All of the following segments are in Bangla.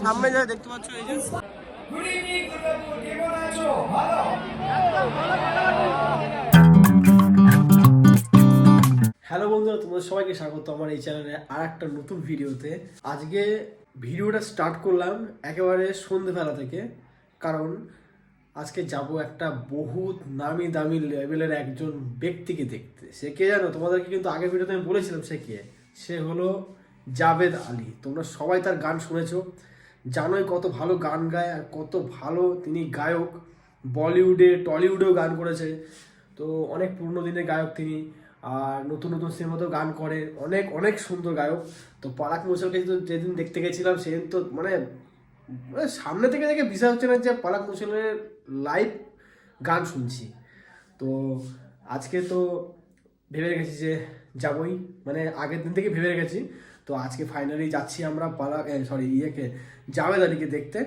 সামনে যা দেখতে পাচ্ছ এই যে হ্যালো বন্ধুরা, তোমাদের সবাইকে স্বাগত আমার এই চ্যানেলে আর একটা নতুন ভিডিওতে। আজকে ভিডিওটা স্টার্ট করলাম একেবারে সন্ধ্যেবেলা থেকে, কারণ আজকে যাব একটা বহুত নামি দামি লেভেলের একজন ব্যক্তিকে দেখতে। সে কে জানো? তোমাদেরকে কিন্তু আগের ভিডিওতে আমি বলেছিলাম সে কে। সে হলো জাভেদ আলী। তোমরা সবাই তার গান শুনেছো, জানোই কত ভালো গান গায় আর কত ভালো তিনি গায়ক। বলিউডে টলিউডেও গান করেছে, তো অনেক পুরনো দিনের গায়ক তিনি। আর নতুন নতুন সিনেমাতেও গান করে, অনেক অনেক সুন্দর গায়ক। তো পরাগ মুশালকে যেদিন দেখতে গেছিলাম সেদিন তো মানে সামনে থেকে দেখে বিশ্বাস হচ্ছে না যে পরাগ মুশালের লাইভ গান শুনছি। তো আজকে তো ভেবে রেখেছি যে যাবই, মানে আগের দিন থেকে ভেবে রেখেছি। তো আজকে ফাইনালি যাচ্ছি আমরা জাভেদ আলীকে দেখতে।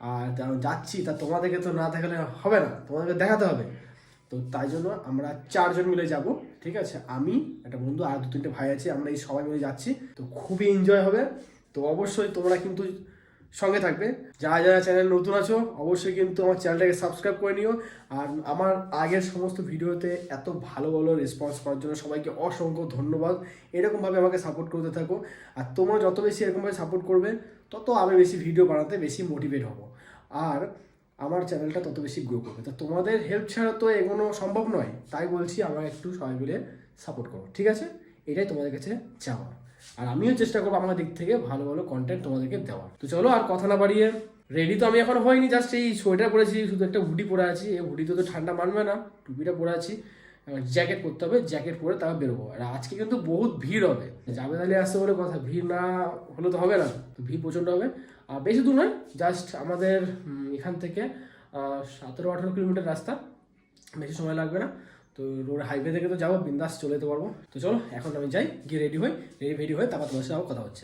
আর যাচ্ছি তা তোমাদেরকে তো না দেখালে হবে না, তোমাদেরকে দেখাতে হবে। তো তাই জন্য আমরা 4 জন মিলে যাব, ঠিক আছে? আমি, একটা বন্ধু আর 2-3টে ভাই আছে, আমরা এই সবাই মিলে যাচ্ছি। তো খুবই এনজয় হবে। তো অবশ্যই তোমরা কিন্তু সঙ্গে থাকবে। যারা যারা চ্যানেল নতুন আছো অবশ্যই কিন্তু আমার চ্যানেলটাকে সাবস্ক্রাইব করে নিও। আর আমার আগের সমস্ত ভিডিওতে এত ভালো ভালো রেসপন্স করার জন্য সবাইকে অসংখ্য ধন্যবাদ। এরকমভাবে আমাকে সাপোর্ট করতে থাকো। আর তোমরা যত বেশি এরকমভাবে সাপোর্ট করবে তত আমি বেশি ভিডিও বানাতে বেশি মোটিভেট হব, আর আমার চ্যানেলটা তত বেশি গ্রো করবে। তো তোমাদের হেল্প ছাড়া তো এগোনো সম্ভব নয়, তাই বলছি আমার একটু সবাই মিলে সাপোর্ট করো, ঠিক আছে? এটাই তোমাদের কাছে চাওয়া। আর আমিও চেষ্টা করবো আমার দিক থেকে ভালো ভালো কন্টেন্ট তোমাদেরকে দেওয়ার। তো চলো আর কথা না বাড়িয়ে, রেডি তো আমি এখন হয়নি, জাস্ট এই সোয়েটার পরেছি, শুধু একটা হুডি পরে আছি। এই হুডিতে তো ঠান্ডা মানবে না, টুপিটা পরে আছি। জ্যাকেট পরতে হবে, জ্যাকেট পরে তারপর বেরোবো। আর আজকে কিন্তু বহুত ভিড় হবে, জাভেদ আলী আসতে বলে কথা, ভিড় না হলে তো হবে না। তো ভিড় প্রচণ্ড হবে। আর বেশি দূর নয়, জাস্ট আমাদের এখান থেকে 17-18 কিলোমিটার রাস্তা, বেশি সময় লাগবে না। তো রোড হাইওয়ে থেকে তো যাবো, বিন্দাস চলে যেতে পারবো। তো চলো এখন আমি যাই, গিয়ে রেডি হই, তারপর তোমার সাথে কথা হচ্ছে।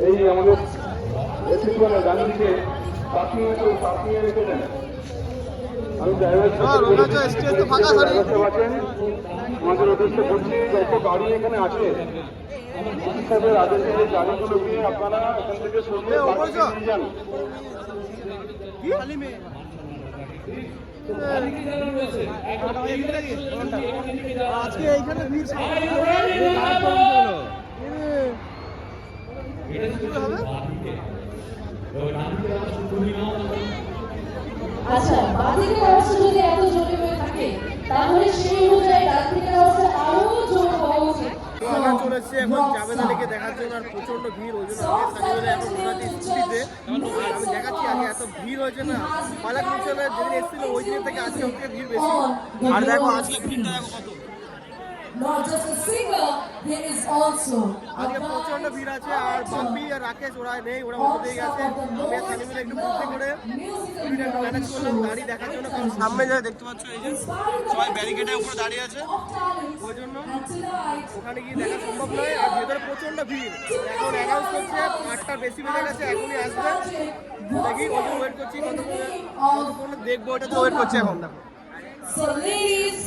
এই আমাদের গান্ধীকে রেখে দেন। আমি আমাদের উদ্দেশ্যে বলছি, যত গাড়ি এখানে আছে সাহেবের আদেশে যে গাড়িগুলো নিয়ে আপনারা এখান থেকে সরিয়ে নিয়ে যান। আজকে এইখানে ভিড় আচ্ছা, বাঁদিকের অবস্থা যদি এত জোরে হয়ে থাকে তাহলে সেই অনুযায়ী ডান দিকের অবস্থা আরো জোরে হওয়া উচিত। আমরা চলে এসেছি এখন জাভেদ আলীকে দেখার জন্য, আর প্রচন্ড ভিড়, ওই জন্য আমি এখন ঘোরাচ্ছি স্কুটিতে। আর আমি দেখাচ্ছি আগে এত ভিড় হয়েছে না, পরাগ মুশালের যেদিন এসেছিল ওই দিনের থেকে আজকে ওকে ভিড় বেশি। আর দেখো আজকে ভিড়টা দেখো কত। Not just a singer, there is also আজকে প্রচন্ড ভিড় আছে। আর বাপ্পি আর রাকেশ ওরা নেই, ওরা মধ্যে গেছে। আমি আর সানি মিলে একটু বুদ্ধি করে ভিড়টা একটু ম্যানেজ করলাম গাড়ি দেখার জন্য, কারণ সামনে যা দেখতে পাচ্ছ এই যে সবাই ব্যারিকেডের উপরে দাঁড়িয়ে আছে, ওই জন্য ওখানে গিয়ে দেখা সম্ভব নয়। আর ভেতরে প্রচন্ড ভিড়। এখন অ্যানাউন্স করছে 8টার বেশি বেজে গেছে, এখনই আসবে। দেখি ওই ওয়েট করছি, কতক্ষণ দেখবো, ওটা তো ওয়েট করছি এখন। দেখো So ladies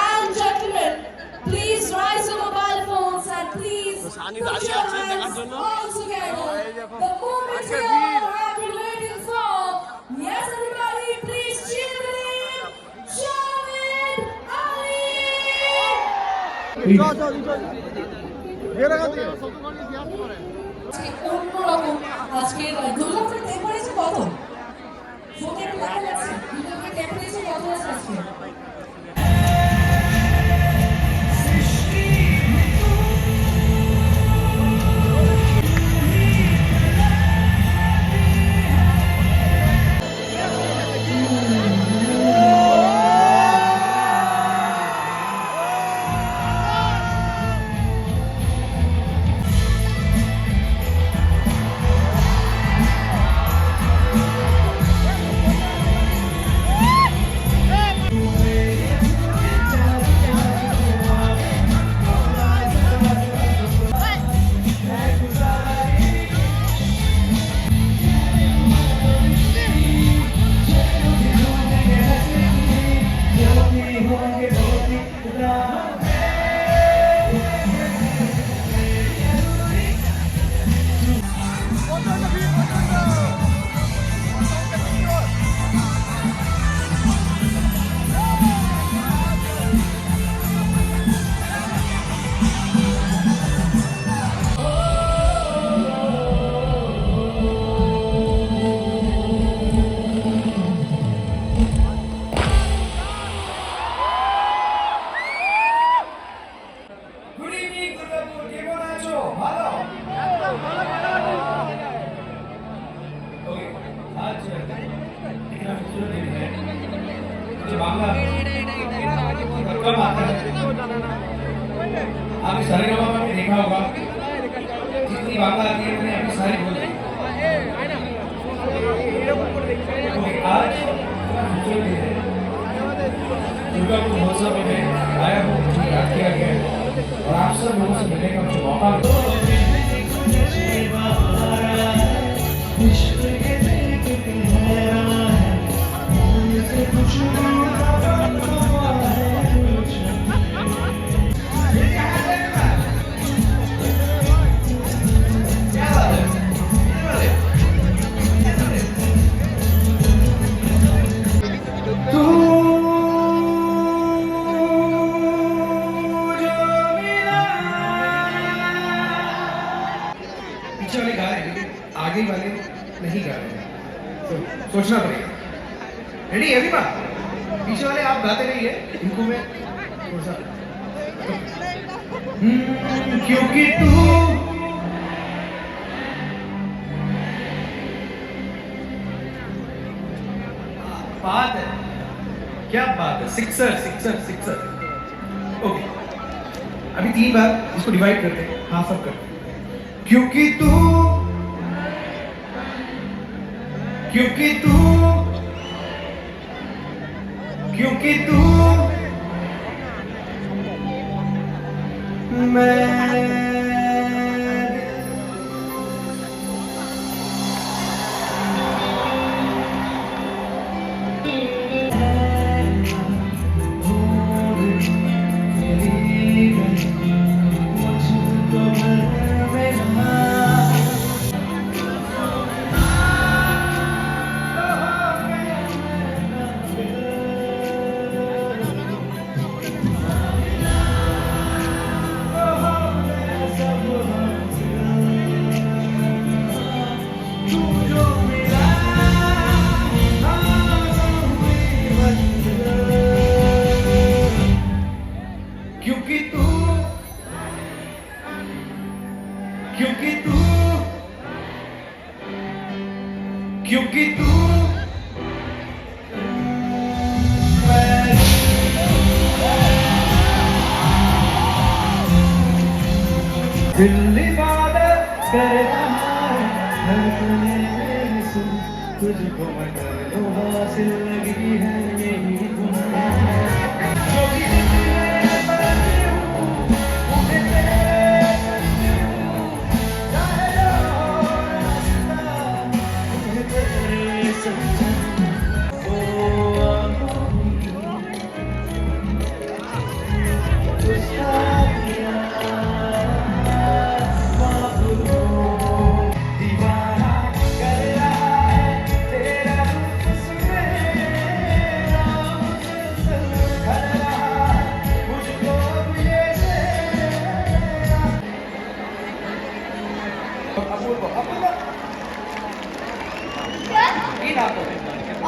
and gentlemen, please raise your mobile phones and please put Sunny your দাঁড়িয়ে আছে দেখার hands জন্য। all together. এই দেখো The moment আজকে we ভিড়। all have been waiting for. Yes, everybody, please cheer the name, Javid Ali. আজকে অন্যরকম, আজকে দুর্গাপুরের টেম্পারেচার কত? ফোনে দেখা যাচ্ছে দুর্গাপুরের টেম্পারেচার কত আছে আজকে? इतना खूबसूरत दिन है मुझे बांग्ला कम आता है। आपने सारेगामा में देखा होगा जितनी बांग्ला आती है मैंने अभी सारी बोल दी। आज खूबसूरत दिन है, दुर्गा महोत्सव में मैं आया हूँ, मुझे याद किया गया है और आप सब लोगों से मिलने का मुझे मौका मिला। पीछे वाले गा रहे हैं लेकिन आगे वाले नहीं गा रहे हैं, तो सोचना पड़ेगा। रेडी अभी बात, पीछे वाले आप गाते रहिए, इनको मैं थोड़ा सा क्योंकि तू बात है, क्या बात है, सिक्सर सिक्सर सिक्सर। ओके अभी 3 बार इसको डिवाइड करते हैं, हाफ अप करते हैं। क्योंकि तू क्योंकि तू क्योंकि तू क्योंकि तू दिल इबादत कर रहा है तुझको मगर तो हासिल लगी है यही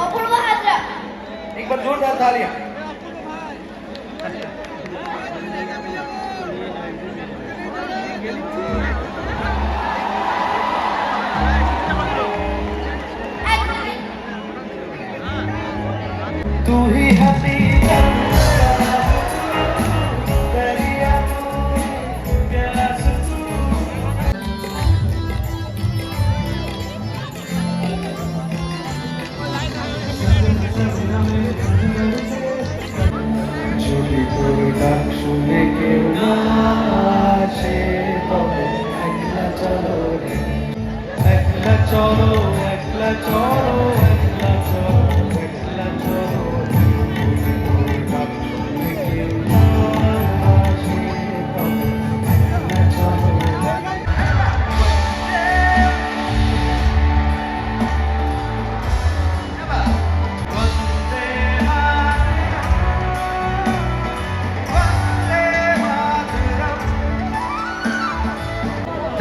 अपूर्व हाजरा। एक बार जोरदार तालियां। तू ही हकीकत শুনে কেউ না আসে তবে একলা চলো একলা চলো একলা চলো একলা চলো একলা চলো শুনে কেউ না আসে তবে একলা চলো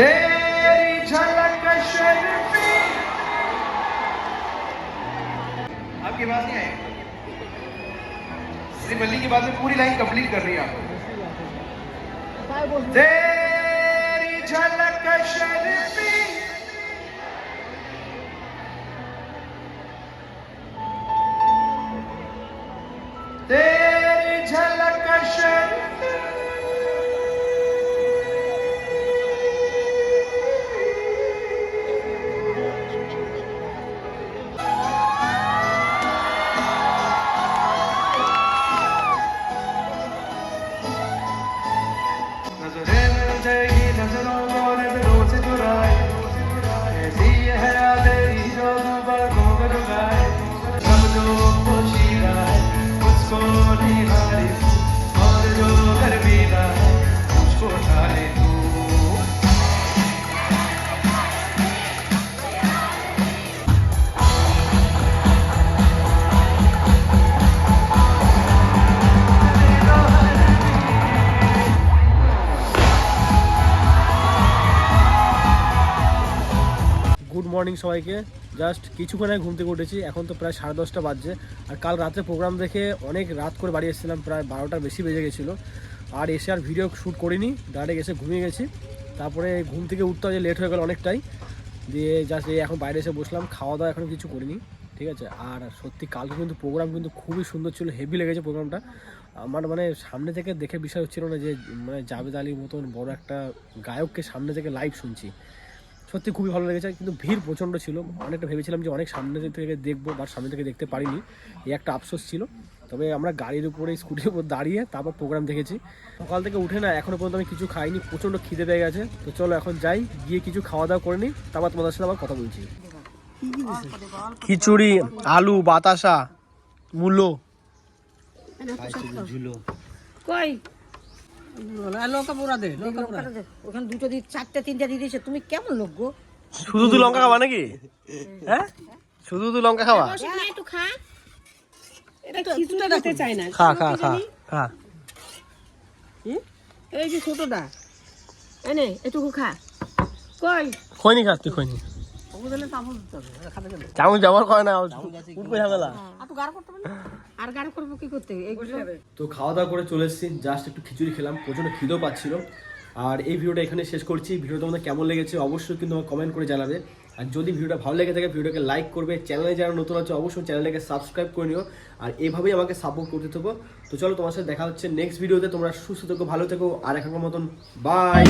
तेरी झलक शर्फी। आपकी बात नहीं आई, श्री मल्ली की बात में पूरी लाइन कंप्लीट कर रही है आपको। तेरी झलक शर्फी तेरी झलक से नजरें मिल जाएगी नजरों और दिलों से चुराए ऐसी है तेरी जो बातों को जुगाए सब जो पोशीदा है उसको निहारे और जो गर्मीदा है उसको ढाले तू গুড মর্নিং সবাইকে। জাস্ট কিছুক্ষণ আগে ঘুম থেকে উঠেছি, এখন তো প্রায় 10:30 বাজছে। আর কাল রাতে প্রোগ্রাম দেখে অনেক রাত করে বাড়ি এসেছিলাম, প্রায় 12টার বেশি বেজে গেছিলো। আর এসে আর ভিডিও শ্যুট করিনি, ডাইরেক্ট এসে ঘুমিয়ে গেছি। তারপরে ঘুম থেকে উঠতে যে লেট হয়ে গেল অনেকটাই, দিয়ে জাস্ট এখন বাইরে এসে বসলাম, খাওয়া দাওয়া এখনও কিছু করিনি, ঠিক আছে। আর সত্যি কালকে কিন্তু প্রোগ্রাম কিন্তু খুবই সুন্দর ছিল, হেভি লেগেছে প্রোগ্রামটা। আমার মানে সামনে থেকে দেখে বিষয় হচ্ছিল না যে মানে জাভেদ আলীর মতন বড় একটা গায়ককে সামনে থেকে লাইভ শুনছি। সত্যি খুবই ভালো লেগেছে, কিন্তু ভিড় প্রচণ্ড ছিল। অনেকটা ভেবেছিলাম যে অনেক সামনে থেকে দেখবো, বাট সামনে থেকে দেখতে পারিনি, এই একটা আফসোস ছিল। তবে আমরা গাড়ির উপরে স্কুটির উপর দাঁড়িয়ে তারপর প্রোগ্রাম দেখেছি। সকাল থেকে উঠে না এখনও পর্যন্ত আমি কিছু খাইনি, প্রচণ্ড খিদে পেয়ে গেছে। তো চলো এখন যাই, গিয়ে কিছু খাওয়া দাওয়া করে নিই, তারপর তোমাদের সাথে আবার কথা বলছি। খিচুড়ি, আলু, বাতাসা, মূলো। কই লঙ্কা পোড়া দে, ওখানে দুটো দিয়ে 4টে 3টে দিয়ে দিয়েছে। তুমি কেমন লোক গো? শুধু তুই লঙ্কা খাওয়া নাকি? হ্যাঁ, শুধু তুই লঙ্কা খাওয়া? একটু খা, এটা কিছুটা রাখতে চাই না। খা খা খা খা। এই যে ছোটটা এনে এটুকু খা। কই খৈনি খা, তুই খৈনি। ওগুলো চামচ দিতে হবে, খাবে কেন? চামচ ব্যবহার করে না, উঠবে ঝামেলা। আর তো গাড় করতে হবে না। আর গাড় করবো কি করতে এইগুলো? তো খাওয়া দাওয়া করে চলে এসেছি, জাস্ট একটু খিচুড়ি খেলাম, প্রচণ্ড খিদেও পাচ্ছিল। আর এই ভিডিওটা এখানে শেষ করছি। ভিডিওটা তোমাদের কেমন লেগেছে অবশ্যই কিন্তু আমার কমেন্ট করে জানাবে। আর যদি ভিডিওটা ভালো লেগে থাকে ভিডিওকে লাইক করবে, চ্যানেলে যারা নতুন আছে অবশ্যই চ্যানেলটাকে সাবস্ক্রাইব করে নিও। আর এইভাবেই আমাকে সাপোর্ট করতে থাকো। তো চলো, তোমার সাথে দেখা হচ্ছে নেক্সট ভিডিওতে। তোমরা সুস্থ থেকো, ভালো থেকো। আর এখনকার মতন বাই।